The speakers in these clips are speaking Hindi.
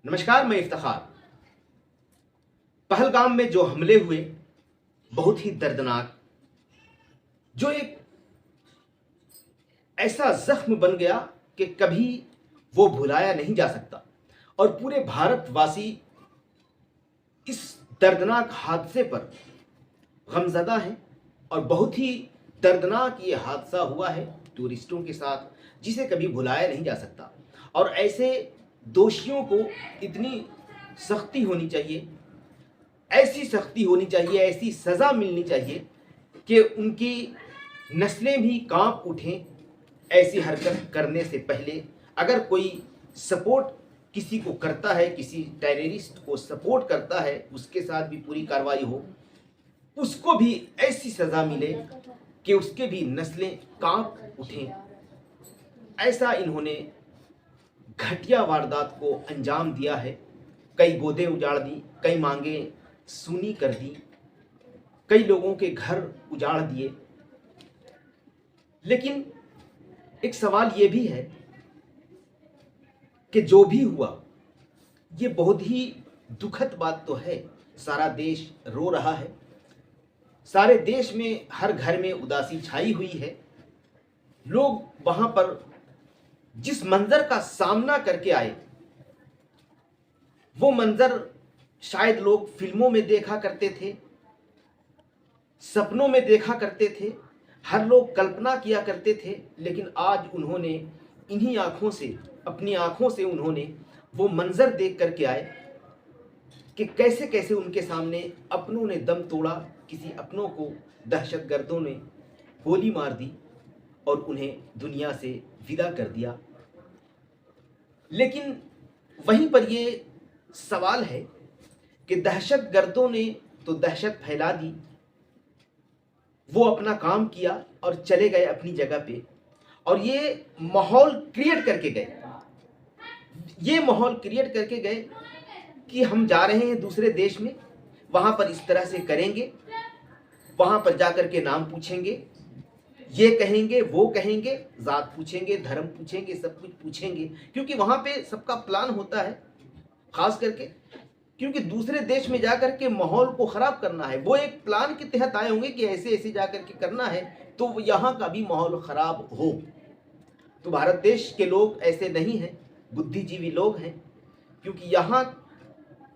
नमस्कार, मैं इफ्तिखार। पहलगाम में जो हमले हुए बहुत ही दर्दनाक, जो एक ऐसा जख्म बन गया कि कभी वो भुलाया नहीं जा सकता और पूरे भारतवासी इस दर्दनाक हादसे पर गमज़दा हैं। और बहुत ही दर्दनाक ये हादसा हुआ है टूरिस्टों के साथ, जिसे कभी भुलाया नहीं जा सकता। और ऐसे दोषियों को इतनी सख्ती होनी चाहिए, ऐसी सख्ती होनी चाहिए, ऐसी सज़ा मिलनी चाहिए कि उनकी नस्लें भी कांप उठें। ऐसी हरकत करने से पहले अगर कोई सपोर्ट किसी को करता है, किसी टेररिस्ट को सपोर्ट करता है, उसके साथ भी पूरी कार्रवाई हो, उसको भी ऐसी सज़ा मिले कि उसके भी नस्लें कांप उठें। ऐसा इन्होंने घटिया वारदात को अंजाम दिया है। कई गोदें उजाड़ दी, कई मांगें सूनी कर दी, कई लोगों के घर उजाड़ दिए। लेकिन एक सवाल ये भी है कि जो भी हुआ ये बहुत ही दुखद बात तो है। सारा देश रो रहा है, सारे देश में हर घर में उदासी छाई हुई है। लोग वहां पर जिस मंजर का सामना करके आए, वो मंजर शायद लोग फिल्मों में देखा करते थे, सपनों में देखा करते थे, हर लोग कल्पना किया करते थे। लेकिन आज उन्होंने इन्हीं आँखों से, अपनी आँखों से उन्होंने वो मंजर देख करके आए कि कैसे कैसे उनके सामने अपनों ने दम तोड़ा। किसी अपनों को दहशतगर्दों ने गोली मार दी और उन्हें दुनिया से विदा कर दिया। लेकिन वहीं पर ये सवाल है कि दहशतगर्दों ने तो दहशत फैला दी, वो अपना काम किया और चले गए अपनी जगह पे, और ये माहौल क्रिएट करके गए। ये माहौल क्रिएट करके गए कि हम जा रहे हैं दूसरे देश में, वहाँ पर इस तरह से करेंगे, वहाँ पर जाकर के नाम पूछेंगे, ये कहेंगे, वो कहेंगे, जात पूछेंगे, धर्म पूछेंगे, सब कुछ पूछेंगे। क्योंकि वहाँ पे सबका प्लान होता है, खास करके क्योंकि दूसरे देश में जाकर के माहौल को ख़राब करना है। वो एक प्लान के तहत आए होंगे कि ऐसे ऐसे जाकर के करना है तो यहाँ का भी माहौल ख़राब हो। तो भारत देश के लोग ऐसे नहीं हैं, बुद्धिजीवी लोग हैं, क्योंकि यहाँ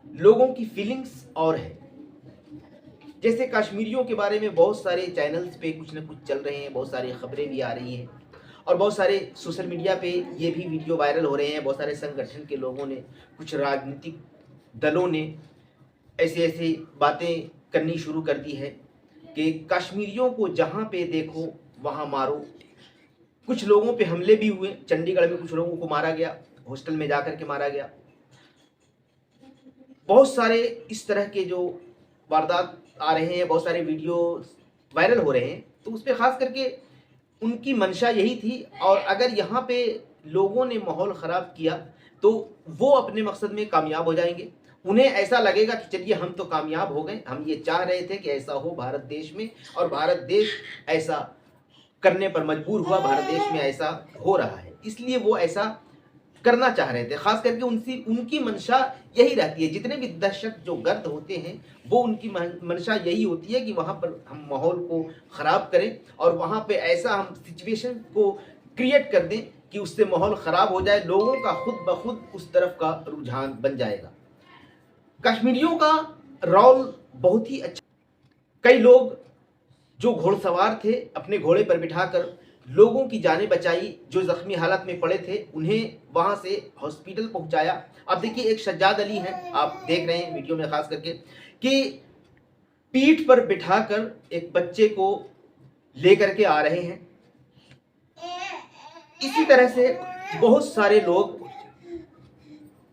लोगों की फीलिंग्स और है। जैसे कश्मीरियों के बारे में बहुत सारे चैनल्स पे कुछ न कुछ चल रहे हैं, बहुत सारी खबरें भी आ रही हैं और बहुत सारे सोशल मीडिया पे ये भी वीडियो वायरल हो रहे हैं। बहुत सारे संगठन के लोगों ने, कुछ राजनीतिक दलों ने ऐसे ऐसे बातें करनी शुरू कर दी है कि कश्मीरियों को जहाँ पे देखो वहाँ मारो। कुछ लोगों पे हमले भी हुए, चंडीगढ़ में कुछ लोगों को मारा गया, हॉस्टल में जाकर के मारा गया। बहुत सारे इस तरह के जो वारदात आ रहे हैं, बहुत सारे वीडियो वायरल हो रहे हैं। तो उस पर ख़ास करके उनकी मंशा यही थी। और अगर यहाँ पे लोगों ने माहौल ख़राब किया तो वो अपने मकसद में कामयाब हो जाएंगे। उन्हें ऐसा लगेगा कि चलिए हम तो कामयाब हो गए, हम ये चाह रहे थे कि ऐसा हो भारत देश में, और भारत देश ऐसा करने पर मजबूर हुआ, भारत देश में ऐसा हो रहा है, इसलिए वो ऐसा करना चाह रहे थे। खास करके उनकी मंशा यही रहती है। जितने भी दहशत जो गर्द होते हैं वो उनकी मंशा यही होती है कि वहाँ पर हम माहौल को ख़राब करें और वहाँ पे ऐसा हम सिचुएशन को क्रिएट कर दें कि उससे माहौल ख़राब हो जाए, लोगों का खुद ब खुद उस तरफ का रुझान बन जाएगा। कश्मीरियों का रोल बहुत ही अच्छा। कई लोग जो घोड़सवार थे अपने घोड़े पर बिठाकर लोगों की जानें बचाई, जो जख्मी हालत में पड़े थे उन्हें वहां से हॉस्पिटल पहुंचाया। अब देखिए, एक सज्जाद अली हैं, आप देख रहे हैं वीडियो में खास करके, कि पीठ पर बिठाकर एक बच्चे को लेकर के आ रहे हैं। इसी तरह से बहुत सारे लोग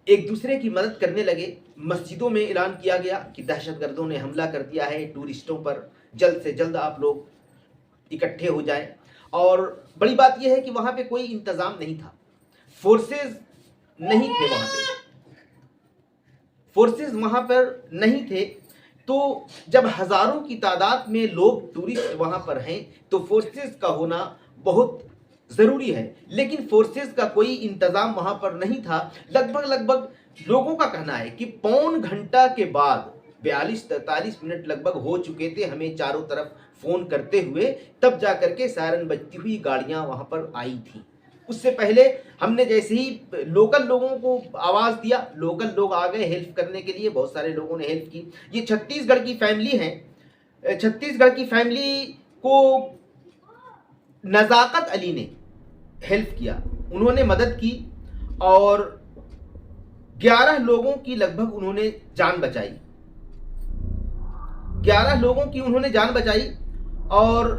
एक दूसरे की मदद करने लगे। मस्जिदों में ऐलान किया गया कि दहशतगर्दों ने हमला कर दिया है, टूरिस्टों पर जल्द से जल्द आप लोग इकट्ठे हो जाएं। और बड़ी बात यह है कि वहां पे कोई इंतजाम नहीं था, फोर्सेस नहीं थे, फोर्सेस वहां पर नहीं थे। तो जब हजारों की तादाद में लोग टूरिस्ट वहां पर हैं तो फोर्सेस का होना बहुत जरूरी है, लेकिन फोर्सेस का कोई इंतजाम वहां पर नहीं था। लगभग लोगों का कहना है कि पौन घंटा के बाद 42-43 मिनट लगभग हो चुके थे हमें चारों तरफ फोन करते हुए, तब जाकर के सायरन बजती हुई गाड़ियां वहां पर आई थी। उससे पहले हमने जैसे ही लोकल लोगों को आवाज दिया, लोकल लोग आ गए हेल्प करने के लिए, बहुत सारे लोगों ने हेल्प की। ये छत्तीसगढ़ की फैमिली है, छत्तीसगढ़ की फैमिली को नजाकत अली ने हेल्प किया, उन्होंने मदद की और 11 लोगों की लगभग उन्होंने जान बचाई, 11 लोगों की उन्होंने जान बचाई। और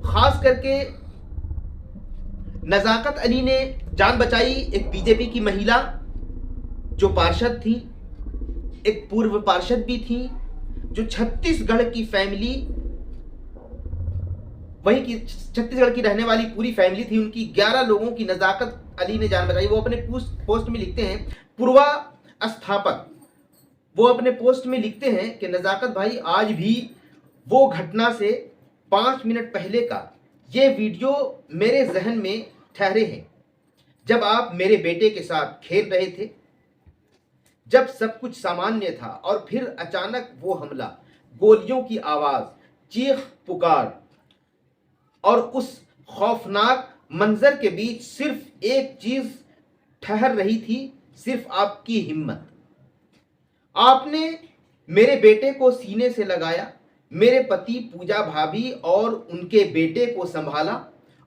खास करके नजाकत अली ने जान बचाई एक बीजेपी की महिला जो पार्षद थी, एक पूर्व पार्षद भी थी, जो छत्तीसगढ़ की फैमिली, वहीं की छत्तीसगढ़ की रहने वाली पूरी फैमिली थी, उनकी 11 लोगों की नजाकत अली ने जान बचाई। वो अपने पोस्ट में लिखते हैं, पूर्वा स्थापक, वो अपने पोस्ट में लिखते हैं कि नजाकत भाई आज भी वो घटना से 5 मिनट पहले का ये वीडियो मेरे जहन में ठहरे हैं, जब आप मेरे बेटे के साथ खेल रहे थे, जब सब कुछ सामान्य था और फिर अचानक वो हमला, गोलियों की आवाज, चीख पुकार और उस खौफनाक मंजर के बीच सिर्फ एक चीज ठहर रही थी, सिर्फ आपकी हिम्मत। आपने मेरे बेटे को सीने से लगाया, मेरे पति पूजा भाभी और उनके बेटे को संभाला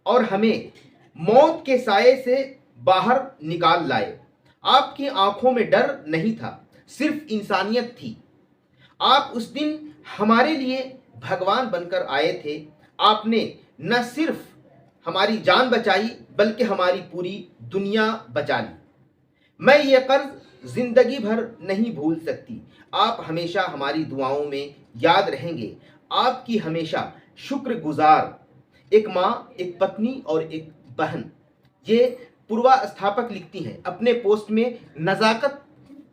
और हमें मौत के साये से बाहर निकाल लाए। आपकी आंखों में डर नहीं था, सिर्फ इंसानियत थी। आप उस दिन हमारे लिए भगवान बनकर आए थे। आपने न सिर्फ हमारी जान बचाई बल्कि हमारी पूरी दुनिया बचा ली। मैं ये कर्ज जिंदगी भर नहीं भूल सकती। आप हमेशा हमारी दुआओं में याद रहेंगे। आपकी हमेशा शुक्रगुजार एक माँ, एक पत्नी और एक बहन। ये पूर्वा स्थापक लिखती हैं अपने पोस्ट में नजाकत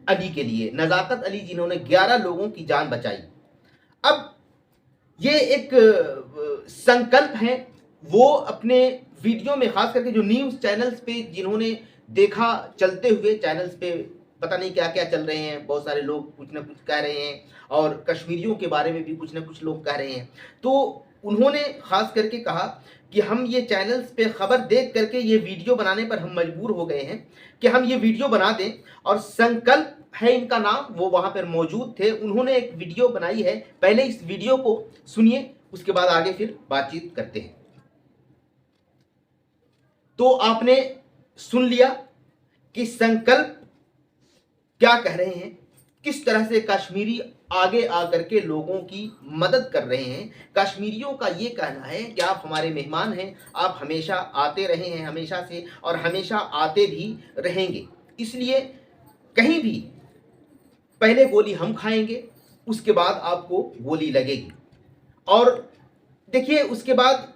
अली के लिए, नजाकत अली जिन्होंने 11 लोगों की जान बचाई। अब ये एक संकल्प है, वो अपने वीडियो में खास करके जो न्यूज़ चैनल्स पे जिन्होंने देखा, चलते हुए चैनल्स पे पता नहीं क्या क्या चल रहे हैं, बहुत सारे लोग कुछ ना कुछ कह रहे हैं और कश्मीरियों के बारे में भी कुछ ना कुछ लोग कह रहे हैं। तो उन्होंने खास करके कहा कि हम ये चैनल्स पे खबर देख करके ये वीडियो बनाने पर हम मजबूर हो गए हैं कि हम ये वीडियो बना दें। और संकल्प है इनका नाम, वो वहां पर मौजूद थे, उन्होंने एक वीडियो बनाई है। पहले इस वीडियो को सुनिए, उसके बाद आगे फिर बातचीत करते हैं। तो आपने सुन लिया कि संकल्प क्या कह रहे हैं, किस तरह से कश्मीरी आगे आकर के लोगों की मदद कर रहे हैं। कश्मीरियों का ये कहना है कि आप हमारे मेहमान हैं, आप हमेशा आते रहे हैं हमेशा से और हमेशा आते भी रहेंगे, इसलिए कहीं भी पहले गोली हम खाएंगे, उसके बाद आपको गोली लगेगी। और देखिए उसके बाद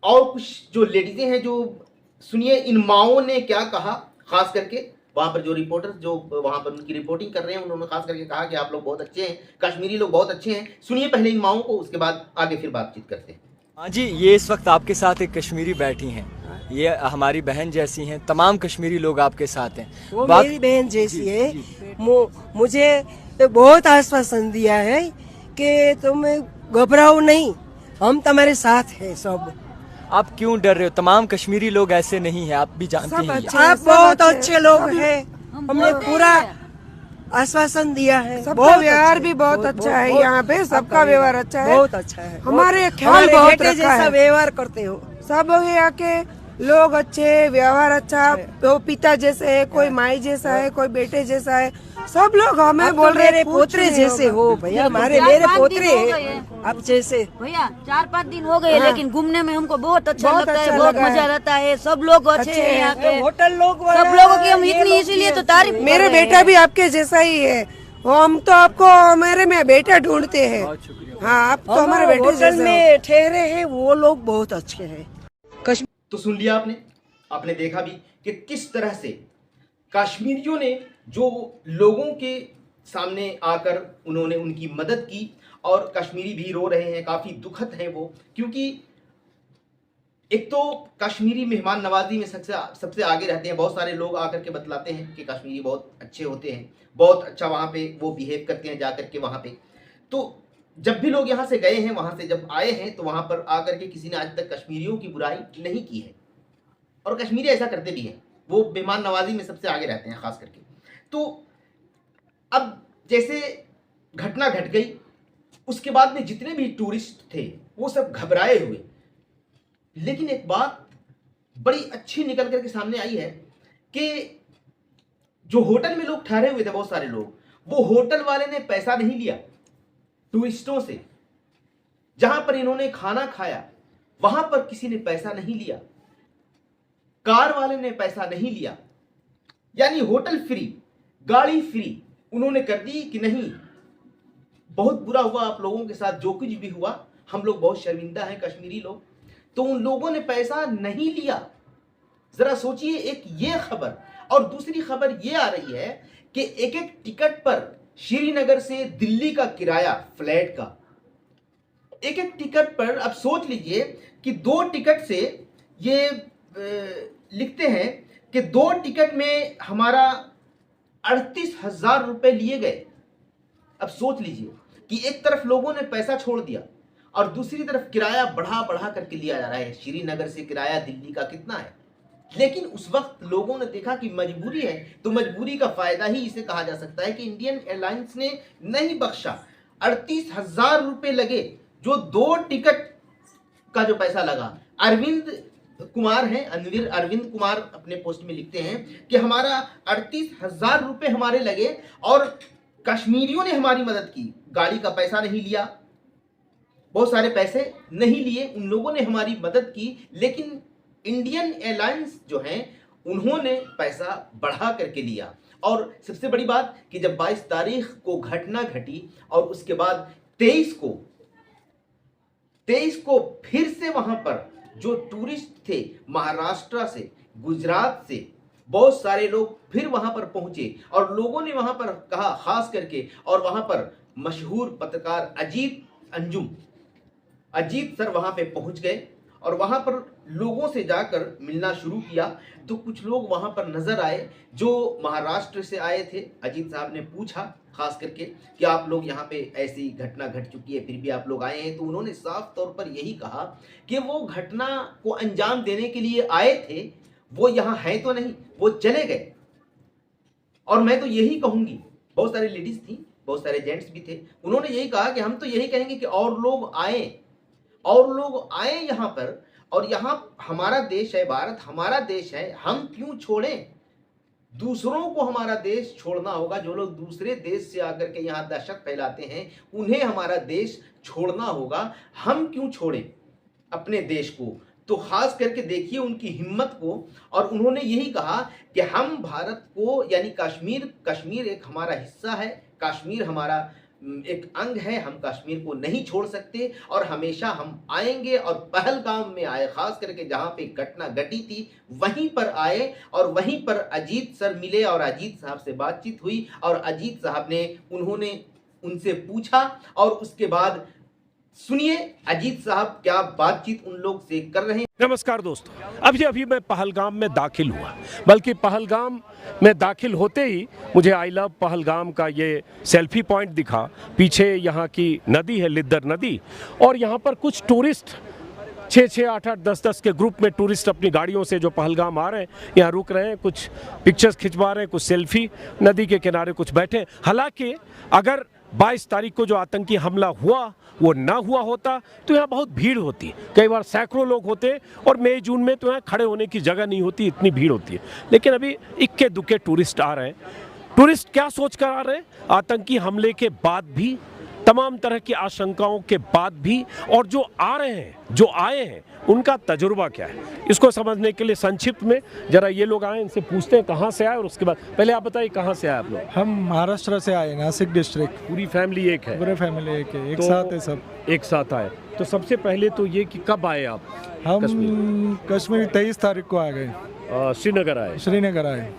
और कुछ जो लेडीजें हैं, जो सुनिए इन माओं ने क्या कहा। खास करके वहां पर जो रिपोर्टर जो वहां पर उनकी रिपोर्टिंग कर रहे हैं, उन्होंने खास करके कहा कि आप लोग बहुत अच्छे हैं, कश्मीरी लोग बहुत अच्छे हैं। सुनिए पहले इन माओं को, उसके बाद आगे फिर बातचीत करते हैं। हाँ जी, ये इस वक्त आपके साथ एक कश्मीरी बैठी हैं, ये हमारी बहन जैसी हैं, तमाम कश्मीरी लोग आपके साथ हैं। वो मेरी बहन जैसी है। मुझे बहुत आश्वासन दिया है कि तुम घबराओ नहीं, हम तुम्हारे साथ हैं सब। आप क्यों डर रहे हो? तमाम कश्मीरी लोग ऐसे नहीं हैं, आप भी जानते हैं। आप बहुत अच्छे लोग हैं, हमने पूरा आश्वासन दिया है। सबका व्यवहार भी बहुत अच्छा है, यहाँ पे सबका व्यवहार अच्छा है, बहुत अच्छा है। हमारे ख्याल बहुत बेटे रखा जैसा है। व्यवहार करते हो सब यहाँ के लोग अच्छे, व्यवहार अच्छा, तो पिता जैसे है, कोई माई जैसा है, कोई बेटे जैसा है, सब लोग हमें बोल रहे मेरे पोतरे जैसे हो भैया, हमारे मेरे पोतरे हैं आप जैसे। भैया 4-5 दिन हो गए, लेकिन घूमने में हमको बहुत अच्छा बहुत लगता अच्छा है, बहुत लगा मजा है। रहता है। सब लोग अच्छे हैं यहाँ के, होटल लोग सब लोगों की हम इतनी इसीलिए तो तारीफ कर मेरे रहे हैं। बेटा भी आपके जैसा ही है। हम तो आपको हमारे में बेटा ढूंढते हैं। हाँ, आप तो हमारे बेटे होटल जैसे हो। में ठहरे हैं, वो लोग बहुत अच्छे हैं। तो सुन लिया आपने देखा भी कि किस तरह से कश्मीरियों ने जो लोगों के सामने आकर उन्होंने उनकी मदद की। और कश्मीरी भी रो रहे हैं, काफी दुखद हैं वो, क्योंकि एक तो कश्मीरी मेहमान नवाजी में सबसे आगे रहते हैं। बहुत सारे लोग आकर के बतलाते हैं कि कश्मीरी बहुत अच्छे होते हैं, बहुत अच्छा वहाँ पे वो बिहेव करते हैं जाकर के वहाँ पे। तो जब भी लोग यहाँ से गए हैं, वहाँ से जब आए हैं, तो वहाँ पर आकर के किसी ने आज तक कश्मीरियों की बुराई नहीं की है, और कश्मीरी ऐसा करते भी हैं, वो मेहमान नवाजी में सबसे आगे रहते हैं खास करके। तो अब जैसे घटना घट गई, उसके बाद में जितने भी टूरिस्ट थे वो सब घबराए हुए। लेकिन एक बात बड़ी अच्छी निकल करके सामने आई है कि जो होटल में लोग ठहरे हुए थे, बहुत सारे लोग, वो होटल वाले ने पैसा नहीं लिया टूरिस्टों से। जहां पर इन्होंने खाना खाया वहां पर किसी ने पैसा नहीं लिया, कार वाले ने पैसा नहीं लिया, यानी होटल फ्री, गाड़ी फ्री उन्होंने कर दी कि नहीं, बहुत बुरा हुआ आप लोगों के साथ, जो कुछ भी हुआ हम लोग बहुत शर्मिंदा हैं कश्मीरी लोग। तो उन लोगों ने पैसा नहीं लिया। जरा सोचिए, एक ये खबर, और दूसरी खबर ये आ रही है कि एक एक टिकट पर श्रीनगर से दिल्ली का किराया फ्लैट का, एक एक टिकट पर अब सोच लीजिए कि 2 टिकट से ये लिखते हैं कि 2 टिकट में हमारा 38,000 रुपए लिए गए। अब सोच लीजिए कि एक तरफ लोगों ने पैसा छोड़ दिया और दूसरी तरफ किराया बढ़ा बढ़ा करके लिया जा रहा है। श्रीनगर से किराया दिल्ली का कितना है? लेकिन उस वक्त लोगों ने देखा कि मजबूरी है, तो मजबूरी का फायदा ही इसे कहा जा सकता है कि इंडियन एयरलाइंस ने नहीं बख्शा। 38,000 रुपए लगे, जो 2 टिकट का जो पैसा लगा। अरविंद कुमार हैं, अरविंद कुमार अपने पोस्ट में लिखते हैं कि हमारा 38,000 रुपए हमारे लगे और कश्मीरियों ने हमारी मदद की, गाड़ी का पैसा नहीं लिया, बहुत सारे पैसे नहीं लिए, उन लोगों ने हमारी मदद की। लेकिन इंडियन एयरलाइंस जो हैं उन्होंने पैसा बढ़ा करके लिया। और सबसे बड़ी बात कि जब 22 तारीख को घटना घटी और उसके बाद 23 को फिर से वहां पर जो टूरिस्ट थे महाराष्ट्र से, गुजरात से, बहुत सारे लोग फिर वहां पर पहुंचे और लोगों ने वहां पर कहा, खास करके, और वहां पर मशहूर पत्रकार अजीत सर वहां पे पहुंच गए और वहां पर लोगों से जाकर मिलना शुरू किया। तो कुछ लोग वहां पर नजर आए जो महाराष्ट्र से आए थे। अजीत साहब ने पूछा खास करके कि आप लोग यहाँ पे ऐसी घटना घट चुकी है फिर भी आप लोग आए हैं, तो उन्होंने साफ तौर पर यही कहा कि वो घटना को अंजाम देने के लिए आए थे, वो यहाँ हैं तो नहीं, वो चले गए। और मैं तो यही कहूंगी, बहुत सारी लेडीज थी, बहुत सारे जेंट्स भी थे, उन्होंने यही कहा कि हम तो यही कहेंगे कि और लोग आए यहाँ पर, और यहाँ हमारा देश है, भारत हमारा देश है, हम क्यों छोड़ें? दूसरों को हमारा देश छोड़ना होगा। जो लोग दूसरे देश से आकर के यहाँ दहशत फैलाते हैं उन्हें हमारा देश छोड़ना होगा। हम क्यों छोड़ें अपने देश को? तो खास करके देखिए उनकी हिम्मत को, और उन्होंने यही कहा कि हम भारत को, यानी कश्मीर एक हमारा हिस्सा है, कश्मीर हमारा एक अंग है, हम कश्मीर को नहीं छोड़ सकते और हमेशा हम आएंगे। और पहलगाम में आए, खास करके जहां पे घटना घटी थी वहीं पर आए और वहीं पर अजीत सर मिले और अजीत साहब से बातचीत हुई और अजीत साहब ने उनसे पूछा और उसके बाद सुनिए अजीत साहब क्या बातचीत उन लोग से कर रहे हैं। नमस्कार दोस्तों, अभी मैं पहलगाम में दाखिल हुआ, बल्कि पहलगाम में दाखिल होते ही मुझे आई लव पहलगाम का ये सेल्फी पॉइंट दिखा। पीछे यहाँ की नदी है, लिद्दर नदी, और यहाँ पर कुछ टूरिस्ट 6-6, 8-8, 10-10 के ग्रुप में टूरिस्ट अपनी गाड़ियों से जो पहलगाम आ रहे हैं, यहाँ रुक रहे हैं, कुछ पिक्चर्स खिंचवा रहे हैं, कुछ सेल्फी, नदी के किनारे कुछ बैठे। हालांकि अगर 22 तारीख को जो आतंकी हमला हुआ वो ना हुआ होता तो यहाँ बहुत भीड़ होती, कई बार सैकड़ों लोग होते, और मई जून में तो यहाँ खड़े होने की जगह नहीं होती, इतनी भीड़ होती है। लेकिन अभी इक्के दुक्के टूरिस्ट आ रहे हैं। टूरिस्ट क्या सोच कर आ रहे हैं? आतंकी हमले के बाद भी, तमाम तरह की आशंकाओं के बाद भी, और जो आ रहे हैं, जो आए हैं, उनका तजुर्बा क्या है, इसको समझने के लिए संक्षिप्त में जरा ये लोग आए, इनसे पूछते हैं कहाँ से आए, और उसके बाद पहले आप बताइए कहाँ से आए आप लोग? हम महाराष्ट्र से आए, नासिक डिस्ट्रिक्ट। पूरी फैमिली एक है? पूरे फैमिली एक है, एक तो साथ है सब, एक साथ आए। तो सबसे पहले तो ये कि कब आए आप? हम कश्मीर 23 तारीख को आ गए। श्रीनगर आए? श्रीनगर आए।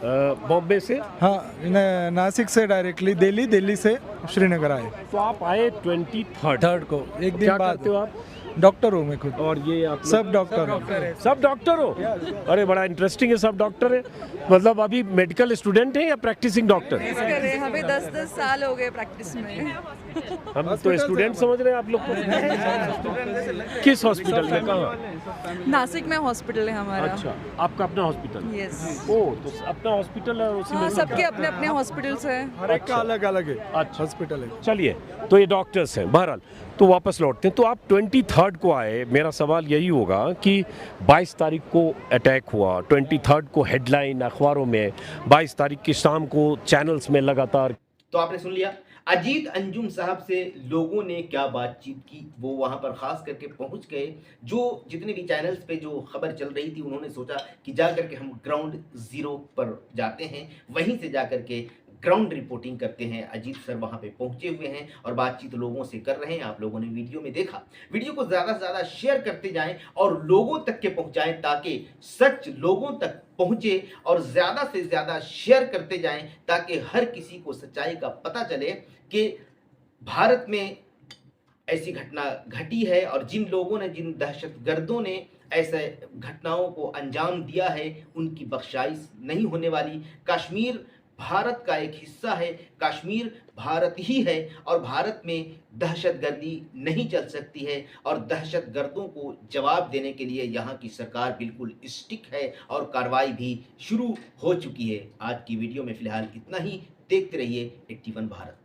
बॉम्बे से? हाँ, नासिक से डायरेक्टली दिल्ली से श्रीनगर आए। तो आप आए 23rd को, एक दिन क्या बाद। करते हो आप? डॉक्टर हूँ मैं खुद। और ये आप सब डॉक्टर हैं। सब डॉक्टर हो? अरे बड़ा इंटरेस्टिंग है, सब डॉक्टर है। मतलब अभी मेडिकल स्टूडेंट है या प्रैक्टिसिंग डॉक्टर? हमें 10-10 साल हो गए प्रैक्टिस में। हम तो स्टूडेंट समझ रहे हैं आप लोग को। किस हॉस्पिटल में, कहाँ? नासिक में हॉस्पिटल है हमारा। अच्छा, आपका अपना हॉस्पिटल? यस। ओ, तो अपना हॉस्पिटल है और उसी में हाँ, सब सबके अपने अपने हॉस्पिटल्स हैं। हर एक का अलग अलग है अच्छा। हॉस्पिटल है। चलिए, तो ये डॉक्टर्स हैं। बहरहाल तो वापस लौटते हैं। तो आप 23 को आए। मेरा सवाल यही होगा कि 22 तारीख को अटैक हुआ, 23 को हेडलाइन अखबारों में, 22 तारीख की शाम को चैनल्स में लगातार। तो आपने सुन लिया अजीत अंजुम साहब से लोगों ने क्या बातचीत की। वो वहां पर खास करके पहुंच गए, जो जितने भी चैनल्स पे जो खबर चल रही थी उन्होंने सोचा कि जा करके हम ग्राउंड जीरो पर जाते हैं, वहीं से जा करके ग्राउंड रिपोर्टिंग करते हैं। अजीत सर वहां पे पहुंचे हुए हैं और बातचीत लोगों से कर रहे हैं। आप लोगों ने वीडियो में देखा। वीडियो को ज़्यादा से ज़्यादा शेयर करते जाएं और लोगों तक के पहुंचाएं, ताकि सच लोगों तक पहुंचे, और ज़्यादा से ज़्यादा शेयर करते जाएं ताकि हर किसी को सच्चाई का पता चले कि भारत में ऐसी घटना घटी है और जिन लोगों ने, जिन दहशतगर्दों ने ऐसे घटनाओं को अंजाम दिया है, उनकी बख्शाइश नहीं होने वाली। कश्मीर भारत का एक हिस्सा है, कश्मीर भारत ही है और भारत में दहशतगर्दी नहीं चल सकती है, और दहशतगर्दों को जवाब देने के लिए यहाँ की सरकार बिल्कुल स्टिक है और कार्रवाई भी शुरू हो चुकी है। आज की वीडियो में फिलहाल इतना ही। देखते रहिए 81 भारत।